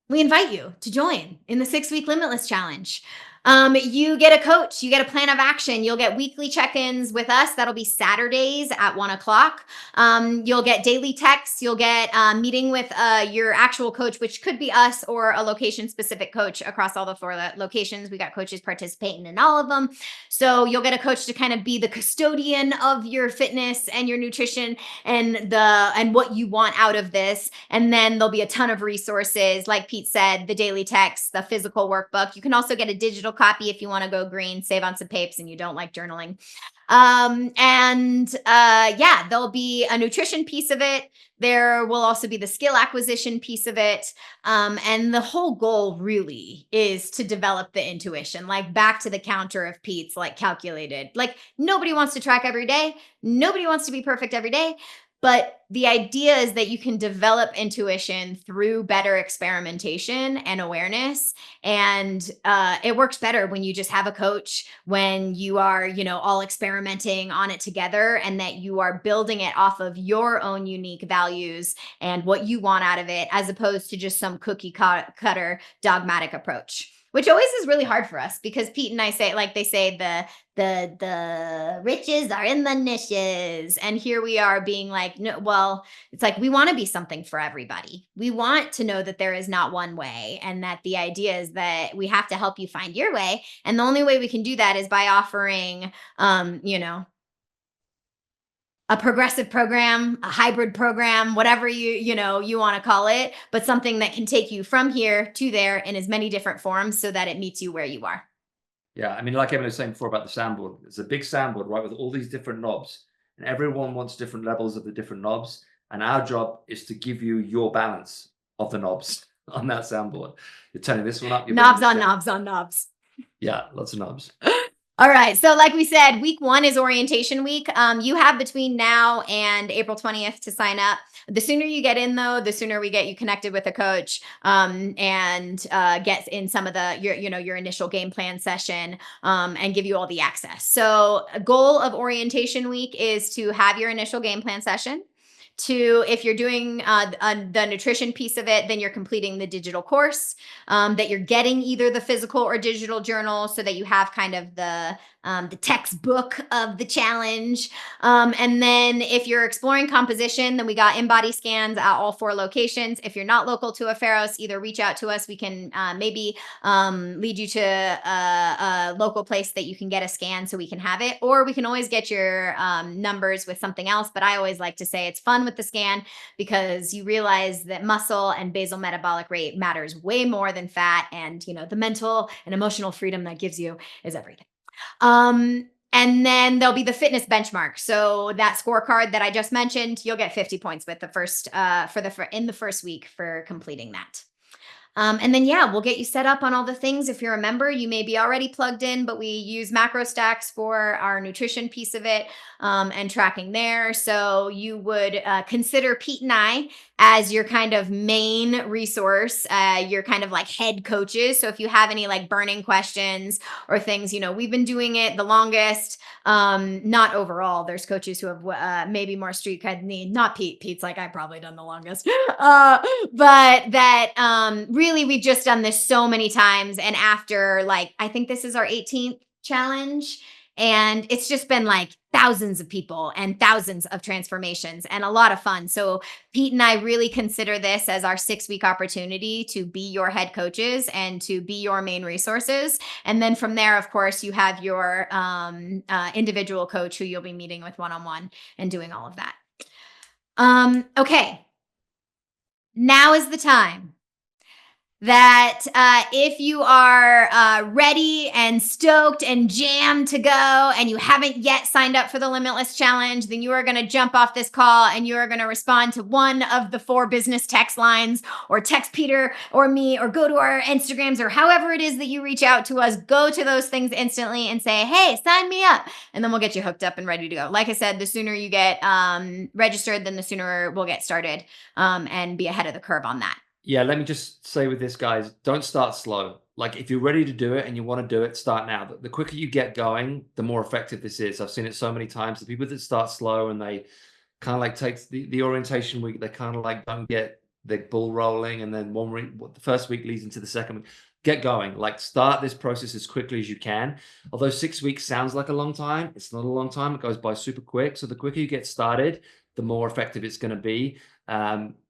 Speaker 1: we invite you to join in the 6-week Limitless Challenge. You get a coach, you get a plan of action, you'll get weekly check-ins with us. That'll be Saturdays at 1 o'clock. You'll get daily texts, you'll get meeting with your actual coach, which could be us or a location-specific coach across all the 4 locations. We got coaches participating in all of them. So you'll get a coach to kind of be the custodian of your fitness and your nutrition and what you want out of this. And then there'll be a ton of resources, like Pete said, the daily text, the physical workbook. You can also get a digital copy if you want to go green, save on some papes and you don't like journaling. Yeah, there'll be a nutrition piece of it. There will also be the skill acquisition piece of it. And the whole goal really is to develop the intuition, like back to the counter of Pete's, like calculated. Like nobody wants to track every day. Nobody wants to be perfect every day. But the idea is that you can develop intuition through better experimentation and awareness. And it works better when you just have a coach, when you are, all experimenting on it together, and that you are building it off of your own unique values and what you want out of it, as opposed to just some cookie cutter dogmatic approach. Which always is really hard for us because Pete and I say, like they say, the riches are in the niches. And here we are being like, no, well, it's like we want to be something for everybody. We want to know that there is not one way, and that the idea is that we have to help you find your way. And the only way we can do that is by offering a progressive program, a hybrid program, whatever you want to call it, but something that can take you from here to there in as many different forms so that it meets you where you are.
Speaker 2: Yeah, I mean, like Emily was saying before about the sandboard, it's a big sandboard, right, with all these different knobs, and everyone wants different levels of the different knobs. And our job is to give you your balance of the knobs on that sandboard. You're turning this one up. You're bringing
Speaker 1: Knobs
Speaker 2: this
Speaker 1: on
Speaker 2: down.
Speaker 1: knobs on knobs.
Speaker 2: Yeah, lots of knobs.
Speaker 1: All right. So like we said, week 1 is orientation week. You have between now and April 20th to sign up. The sooner you get in, though, the sooner we get you connected with a coach and get in some of your initial game plan session and give you all the access. So a goal of orientation week is to have your initial game plan session. If you're doing the nutrition piece of it, then you're completing the digital course, that you're getting either the physical or digital journal so that you have kind of the textbook of the challenge. And then if you're exploring composition, then we got in-body scans at all 4 locations. If you're not local to a Pharos, either reach out to us. We can maybe lead you to a local place that you can get a scan so we can have it, or we can always get your numbers with something else. But I always like to say it's fun with the scan because you realize that muscle and basal metabolic rate matters way more than fat, and the mental and emotional freedom that gives you is everything. And then there'll be the fitness benchmark. So that scorecard that I just mentioned, you'll get 50 points with the first in the first week for completing that. And then, yeah, we'll get you set up on all the things. If you're a member, you may be already plugged in, but we use macro stacks for our nutrition piece of it, and tracking there. So you would consider Pete and I as your kind of main resource, your kind of like head coaches. So if you have any like burning questions or things, we've been doing it the longest. Not overall. There's coaches who have maybe more street cred need. Not Pete. Pete's like, I've probably done the longest. But that really, we've just done this so many times. And after, like, I think this is our 18th challenge. And it's just been like thousands of people and thousands of transformations and a lot of fun. So Pete and I really consider this as our 6-week opportunity to be your head coaches and to be your main resources. And then from there, of course, you have your individual coach who you'll be meeting with one-on-one and doing all of that. Okay. Now is the time that if you are ready and stoked and jammed to go and you haven't yet signed up for the Limitless Challenge, then you are going to jump off this call and you are going to respond to one of the 4 business text lines, or text Pieter or me, or go to our Instagrams, or however it is that you reach out to us. Go to those things instantly and say, hey, sign me up. And then we'll get you hooked up and ready to go. Like I said, the sooner you get registered, then the sooner we'll get started and be ahead of the curve on that.
Speaker 2: Yeah, let me just say with this, guys, don't start slow. Like, if you're ready to do it and you want to do it, start now. The quicker you get going, the more effective this is. I've seen it so many times. The people that start slow and they kind of like take the orientation week, they kind of like don't get the ball rolling, and then one week, the first week leads into the second week. Get going. Like, start this process as quickly as you can. Although 6 weeks sounds like a long time, it's not a long time. It goes by super quick. So the quicker you get started, the more effective it's going to be.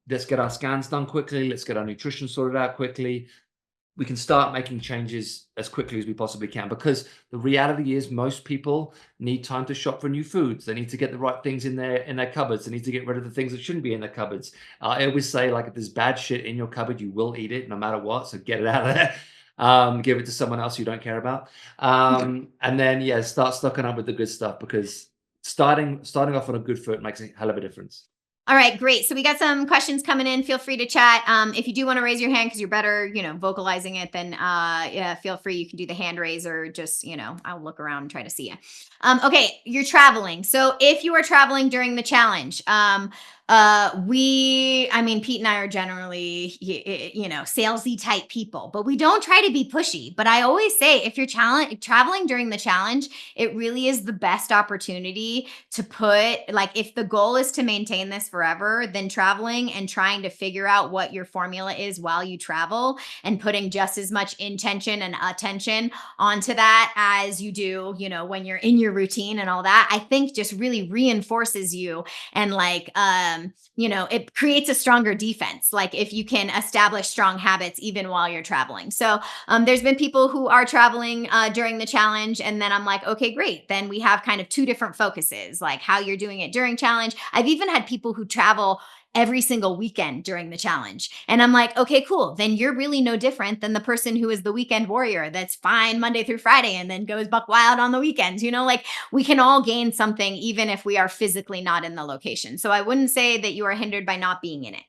Speaker 2: Let's get our scans done quickly. Let's get our nutrition sorted out quickly. We can start making changes as quickly as we possibly can, because the reality is most people need time to shop for new foods. They need to get the right things in their cupboards. They need to get rid of the things that shouldn't be in their cupboards. I always say, like, if there's bad shit in your cupboard, you will eat it no matter what. So get it out of there. Give it to someone else you don't care about. And then, yeah, start stocking up with the good stuff, because starting off on a good foot makes a hell of a difference.
Speaker 1: All right, great. So we got some questions coming in. Feel free to chat. If you do want to raise your hand because you're better, vocalizing it, then yeah, feel free. You can do the hand raise, or just, I'll look around and try to see you. Okay, you're traveling. So if you are traveling during the challenge, Pete and I are generally, salesy type people, but we don't try to be pushy. But I always say, if you're traveling during the challenge, it really is the best opportunity to put, like, if the goal is to maintain this forever, then traveling and trying to figure out what your formula is while you travel, and putting just as much intention and attention onto that as you do, when you're in your routine and all that, I think just really reinforces you. And like, it creates a stronger defense. Like, if you can establish strong habits even while you're traveling. So there's been people who are traveling during the challenge, and then I'm like, okay, great. Then we have kind of 2 different focuses, like how you're doing it during challenge. I've even had people who travel every single weekend during the challenge. And I'm like, okay, cool. Then you're really no different than the person who is the weekend warrior that's fine Monday through Friday and then goes buck wild on the weekends. Like, we can all gain something even if we are physically not in the location. So I wouldn't say that you are hindered by not being in it.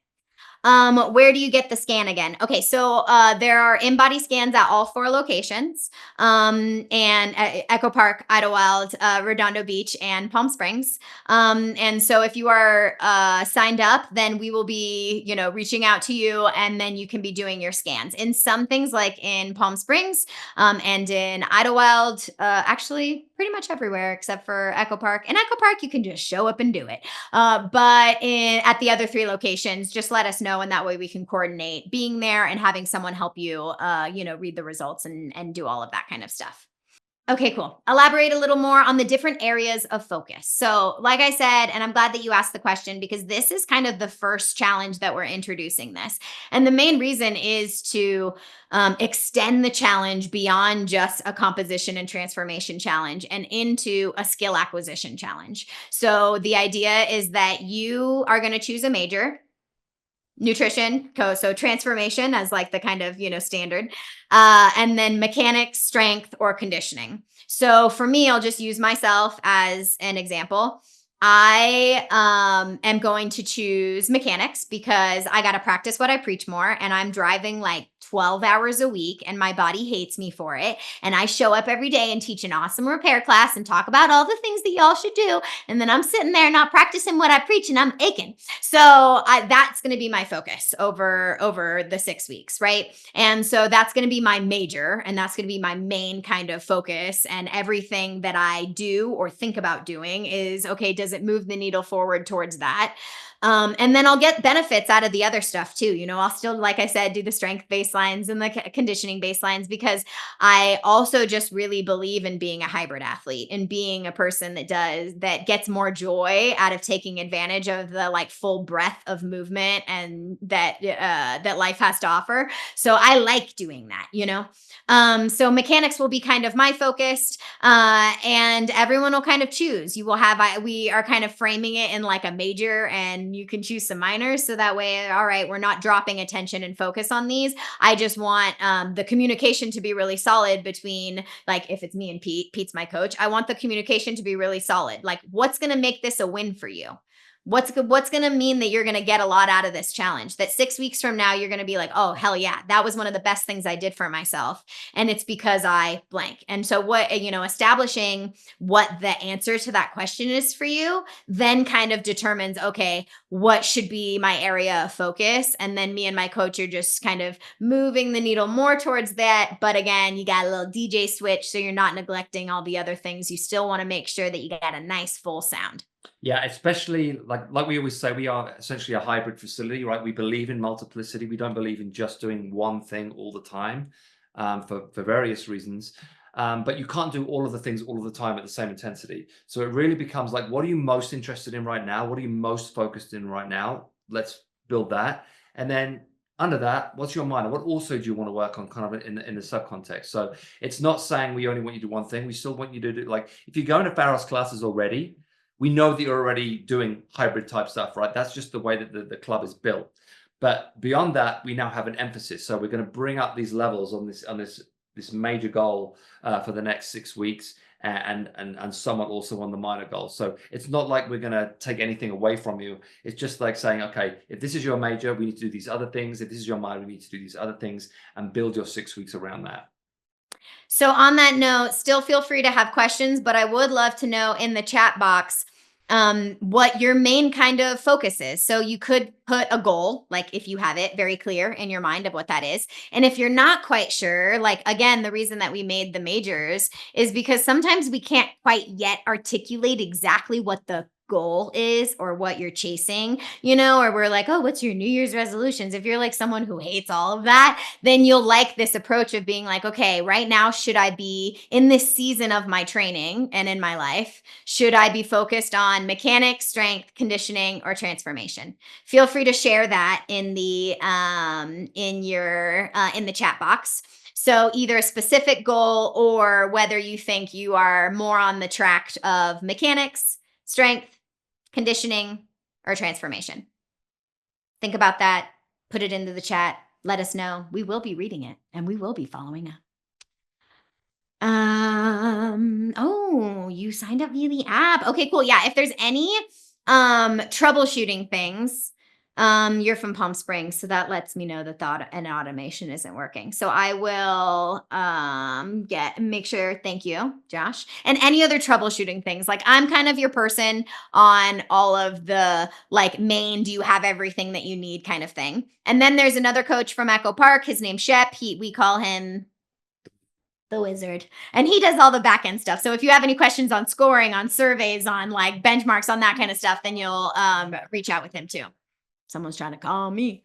Speaker 1: Where do you get the scan again? Okay, so there are in-body scans at all 4 locations, and at Echo Park, Idlewild, Redondo Beach, and Palm Springs. And so if you are signed up, then we will be, reaching out to you, and then you can be doing your scans. In some things, like in Palm Springs and in Idlewild, actually pretty much everywhere except for Echo Park. In Echo Park, you can just show up and do it. But at the other 3 locations, just let us know, and that way we can coordinate being there and having someone help you, read the results and do all of that kind of stuff. Okay, cool. Elaborate a little more on the different areas of focus. So, like I said, and I'm glad that you asked the question, because this is kind of the first challenge that we're introducing this. And the main reason is to extend the challenge beyond just a composition and transformation challenge and into a skill acquisition challenge. So, the idea is that you are going to choose a major. Nutrition, so transformation as like the kind of, standard, and then mechanics, strength, or conditioning. So for me, I'll just use myself as an example. I am going to choose mechanics because I got to practice what I preach more, and I'm driving like 12 hours a week and my body hates me for it. And I show up every day and teach an awesome repair class and talk about all the things that y'all should do. And then I'm sitting there not practicing what I preach and I'm aching. So that's going to be my focus over the 6 weeks, right? And so that's going to be my major, and that's going to be my main kind of focus. And everything that I do or think about doing is, okay, does it move the needle forward towards that? And then I'll get benefits out of the other stuff too. I'll still, like I said, do the strength baselines and the conditioning baselines, because I also just really believe in being a hybrid athlete and being a person that gets more joy out of taking advantage of the like full breadth of movement and that life has to offer. So I like doing that. So mechanics will be kind of my focus, and everyone will kind of choose. We are kind of framing it in like a major, and you can choose some minors. So that way, all right, we're not dropping attention and focus on these. I just want the communication to be really solid between, like, if it's me and Pete's my coach, I want the communication to be really solid. Like, what's going to make this a win for you? What's going to mean that you're going to get a lot out of this challenge, that 6 weeks from now, you're going to be like, oh, hell yeah, that was one of the best things I did for myself. And it's because I blank. And so establishing what the answer to that question is for you then kind of determines, okay, what should be my area of focus. And then me and my coach are just kind of moving the needle more towards that. But again, you got a little DJ switch, so you're not neglecting all the other things. You still want to make sure that you got a nice full sound.
Speaker 2: Yeah, especially like we always say, we are essentially a hybrid facility, right? We believe in multiplicity. We don't believe in just doing one thing all the time, for various reasons. But you can't do all of the things all of the time at the same intensity. So it really becomes like, what are you most interested in right now? What are you most focused in right now? Let's build that. And then under that, what's your mind? What also do you want to work on kind of in the subcontext? So it's not saying we only want you to do one thing. We still want you to do, like, if you're going to Pharos classes already, we know that you're already doing hybrid type stuff, right? That's just the way that the club is built. But beyond that, we now have an emphasis. So we're going to bring up these levels on this major goal for the next 6 weeks, and somewhat also on the minor goals. So it's not like we're going to take anything away from you. It's just like saying, okay, if this is your major, we need to do these other things. If this is your minor, we need to do these other things, and build your 6 weeks around that.
Speaker 1: So on that note, still feel free to have questions, but I would love to know in the chat box what your main kind of focus is. So you could put a goal, like if you have it very clear in your mind of what that is. And if you're not quite sure, like, again, the reason that we made the majors is because sometimes we can't quite yet articulate exactly what the goal is or what you're chasing, or we're like, oh, what's your New Year's resolutions? If you're like someone who hates all of that, then you'll like this approach of being like, okay, right now, should I be in this season of my training and in my life, should I be focused on mechanics, strength, conditioning, or transformation? Feel free to share that in the in the chat box. So either a specific goal or whether you think you are more on the track of mechanics, strength, conditioning, or transformation. Think about that. Put it into the chat. Let us know. We will be reading it and we will be following up. Oh, you signed up via the app. Okay, cool. Yeah, if there's any troubleshooting things, you're from Palm Springs, so that lets me know that an automation isn't working. So I will make sure. Thank you, Josh. And any other troubleshooting things, like, I'm kind of your person on all of the like main, do you have everything that you need kind of thing. And then there's another coach from Echo Park. His name's Shep. We call him the wizard, and he does all the back end stuff. So if you have any questions on scoring, on surveys, on like benchmarks, on that kind of stuff, then you'll reach out with him too. Someone's trying to call me.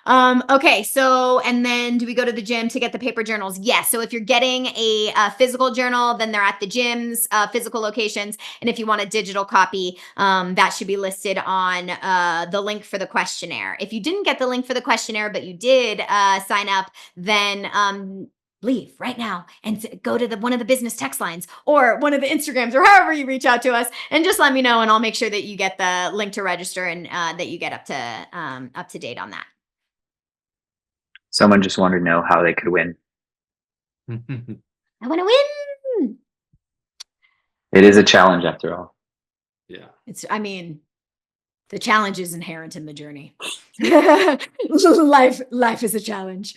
Speaker 1: Okay, so, and then do we go to the gym to get the paper journals? Yes. So if you're getting a physical journal, then they're at the gym's physical locations. And if you want a digital copy, that should be listed on the link for the questionnaire. If you didn't get the link for the questionnaire, but you did sign up, then leave right now and go to one of the business text lines or one of the Instagrams or however you reach out to us, and just let me know, and I'll make sure that you get the link to register and that you get up to date on that.
Speaker 3: Someone just wanted to know how they could win.
Speaker 1: I want to win.
Speaker 3: It is a challenge after all.
Speaker 2: Yeah.
Speaker 1: The challenge is inherent in the journey. Life is a challenge.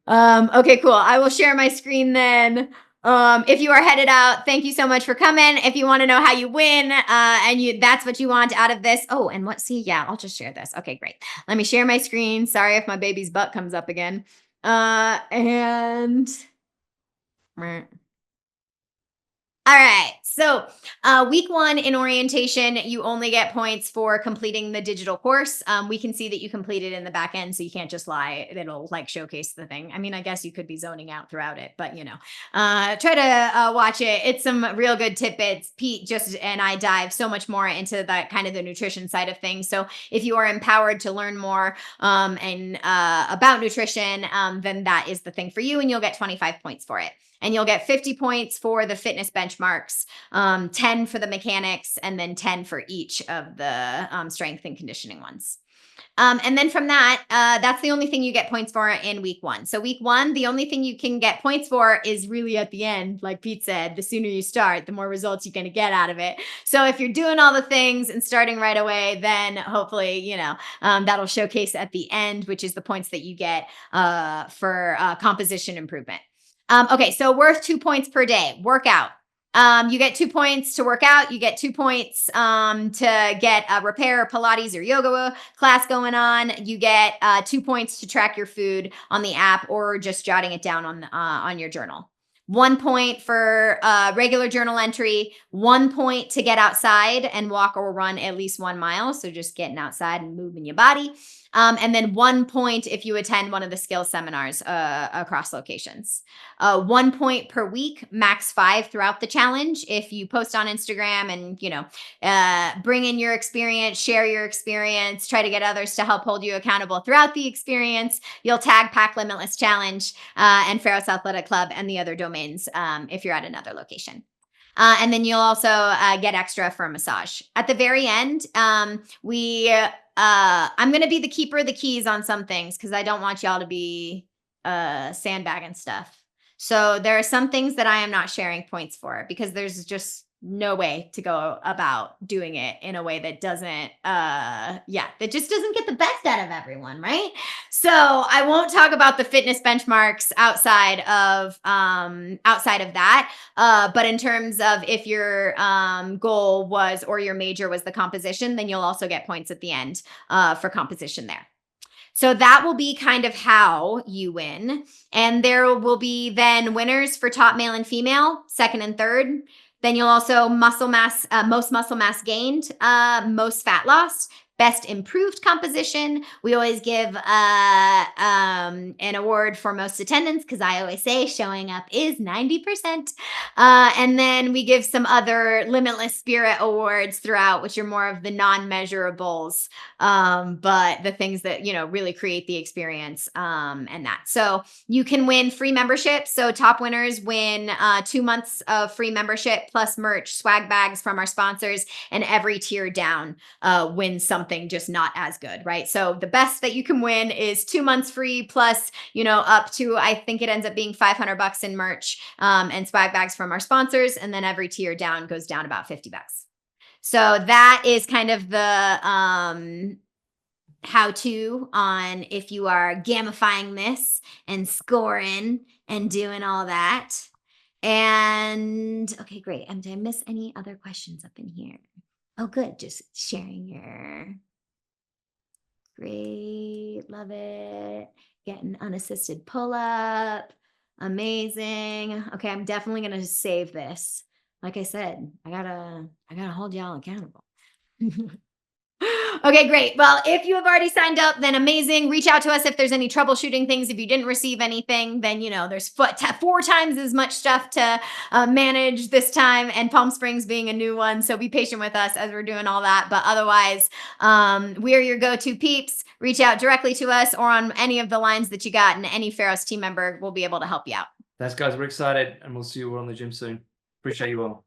Speaker 1: Okay, cool. I will share my screen then. If you are headed out, thank you so much for coming. If you want to know how you win, and that's what you want out of this. Oh, and what? See, yeah, I'll just share this. Okay, great. Let me share my screen. Sorry if my baby's butt comes up again. And all right. So, week 1 in orientation, you only get points for completing the digital course. We can see that you completed in the back end, so you can't just lie. It'll like showcase the thing. I mean, I guess you could be zoning out throughout it, but try to watch it. It's some real good tidbits. Pete just and I dive so much more into that kind of the nutrition side of things. So, if you are empowered to learn more and about nutrition, then that is the thing for you, and you'll get 25 points for it. And you'll get 50 points for the fitness benchmarks, 10 for the mechanics, and then 10 for each of the strength and conditioning ones. And then from that, that's the only thing you get points for in week 1. So week 1, the only thing you can get points for is really at the end. Like Pete said, the sooner you start, the more results you're going to get out of it. So if you're doing all the things and starting right away, then hopefully, that'll showcase at the end, which is the points that you get for composition improvement. Okay, so worth 2 points per day. Workout. You get 2 points to work out. You get 2 points to get a repair, Pilates or yoga class going on. You get 2 points to track your food on the app or just jotting it down on your journal. 1 point for regular journal entry. 1 point to get outside and walk or run at least 1 mile. So just getting outside and moving your body. And then 1 point if you attend one of the skills seminars across locations. 1 point per week, max 5 throughout the challenge. If you post on Instagram and, bring in your experience, share your experience, try to get others to help hold you accountable throughout the experience, you'll tag Pack Limitless Challenge and Pharos Athletic Club and the other domains if you're at another location. And then you'll also get extra for a massage. At the very end, I'm going to be the keeper of the keys on some things because I don't want y'all to be sandbagging stuff. So there are some things that I am not sharing points for because there's just no way to go about doing it in a way that doesn't that just doesn't get the best out of everyone, right? So I won't talk about the fitness benchmarks outside of that. But in terms of if your goal was or your major was the composition, then you'll also get points at the end for composition there. So that will be kind of how you win. And there will be then winners for top male and female, second and third. Then you'll also muscle mass, most muscle mass gained, most fat lost, best improved composition. We always give an award for most attendance because I always say showing up is 90%. And then we give some other Limitless Spirit awards throughout, which are more of the non-measurables, but the things that, really create the experience and that. So you can win free membership. So top winners win 2 months of free membership plus merch, swag bags from our sponsors, and every tier down wins something just not as good, right? So the best that you can win is 2 months free plus, up to, I think it ends up being $500 in merch and swag bags from our sponsors. And then every tier down goes down about $50. So that is kind of the how-to on if you are gamifying this and scoring and doing all that. And okay, great. Did I miss any other questions up in here? Oh, good. Just sharing your great. Love it. Getting unassisted pull-up. Amazing. Okay, I'm definitely gonna save this. Like I said, I gotta hold y'all accountable. Okay, great. Well, if you have already signed up, then amazing. Reach out to us if there's any troubleshooting things. If you didn't receive anything, then, there's 4 times as much stuff to manage this time, and Palm Springs being a new one. So be patient with us as we're doing all that. But otherwise, we are your go-to peeps. Reach out directly to us or on any of the lines that you got, and any Pharos team member will be able to help you out.
Speaker 2: Thanks, guys. We're excited, and we'll see you all in the gym soon. Appreciate you all.